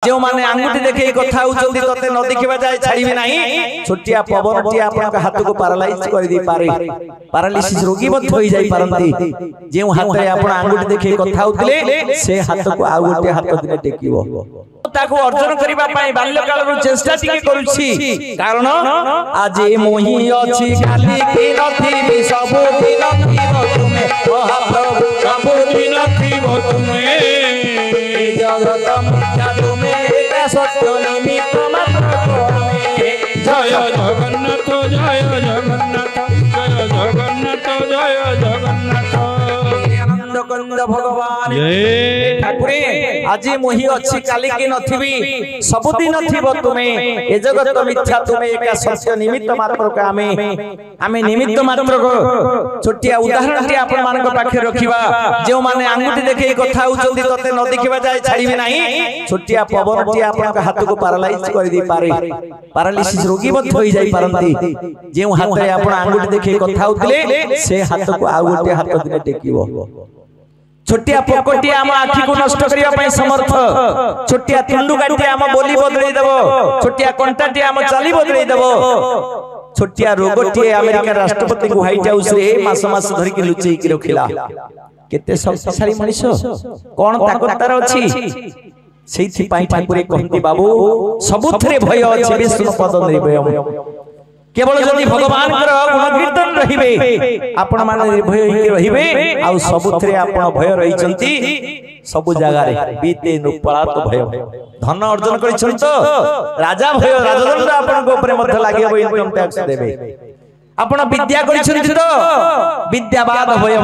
जो माने आंगुठी देखे कथा होचंदी तते न देखिबा जाय छाड़ीबे नाही छोटिया पवन टी आपन का हाथ को पैरालाइज कर दी पारे पैरालिसिस रोगी बद होई जाई परंती जे हाथ रे आपन आंगुठी देखे कथा होतले से हाथ को आ गोटे हाथ दिने टेकिबो ताको अर्जन करिबा पई बाल्य काल रु चेष्टा टिके करूछि कारण आज मोहि अछि काली की नथि सब दिन नथिबो तुमे महाप्रभु सब दिन नथिबो तुमे जगत मिथ्या तुमे सत्य निमित्त मात्र जय जगन्नाथ जय जगन्नाथ जय जगन्नाथ जय जगन्नाथ आनंद कंद भगवान ठाकुरे आज मोहि अछि काली की नथिबी सब दिन नथिबो तुमे ए जगत मिथ्या तुमे एका सत्य निमित्त मात्र का आमे निमित्त मात्र को छोटिया उदाहरण टी आपण मान को पाखे रखिबा जे माने आंगुठी देखे कथा होचंदी तते न देखिबा जाय छाड़ीबे नाही छोटिया पवन टी आपण का हाथ को पैरालाइज कर दी पारे पैरालिसिस रोगी बद होई जाई परंती जे हाथ रे आपण आंगुठी देखे कथा होतले से हाथ को आ गोटे हाथ दिने टेकिबो छोटिया पोकटी आम आखि को नष्ट करिया पई समर्थ छोटिया तुंडु गाटी आम बोली बदलै देबो छोटिया कंटाटी आम चाली बदलै देबो छोटिया रोगटी अमेरिका राष्ट्रपति को व्हाइट हाउस रे मास मास धरि के लुचई के रखिला केते शक्तिशाली मनुष्य कोन ताकतदार अछि सेथि पई ठाकुरे कहंती बाबू सबुथरे भय अछि विष्णु पद निर्भय केवल जदि भगवान कर गुण कीर्तन रहिबे आपण माने निर्भय होई रहिबे आ सबुथरे आपण भय रहिचंती सब जगह रे बीते नुपळा तो भय धन अर्जन करिछन तो राजा भय राजदंड आपण को ऊपर मध्य लागिबो इनकम टैक्स देबे आपण विद्या करिछन तो विद्यावाद भय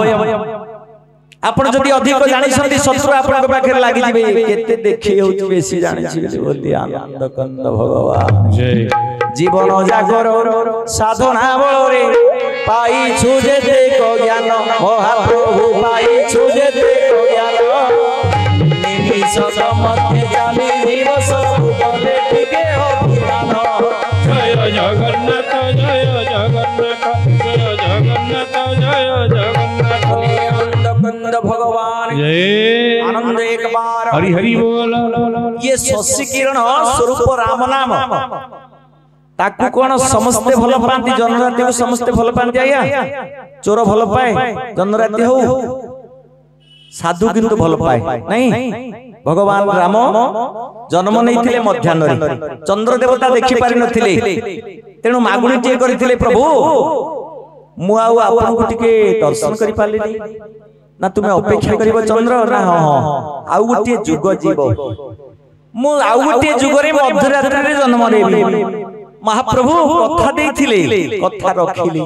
आपण जदि अधिक जानिसंती शत्रु आपण को पाखे लागि दिबे केते देखि होउ बेसी जानिछि बोली आनंद कंद भगवान जय जीवन जागर साधना बोरे पाई छुजे देखो ज्ञान महाप्रभु पाई छुजे देखो ज्ञान निमिष मध्य जानी दिवस बोले टिके अभिमान जय जगन्नाथ जय जगन्नाथ जय जगन्नाथ जय जगन्नाथ आनंद कंद भगवान जय आनंद एक बार हरि हरि बोल ये शशि किरण स्वरूप राम नाम ताकू कोन समस्ते भल पांती जनराति को समस्ते भल पांती आया चोर भल पाए जनराति हो साधु किंतु भल पाए नहीं भगवान राम जन्म नैथिले मध्याह्न रे चंद्र देवता देखि पारि नथिले तेनु मागुणी टे करथिले प्रभु मु आउ आपन को टिके दर्शन करि पालिनी ना तुमे अपेक्षा करिवो चंद्र ना हां आउ गोटे जुग जीव मु आउ गोटे जुग रे मध्यरात्रि रे जन्म लेबी महाप्रभु कथा देथिले कथा रखिली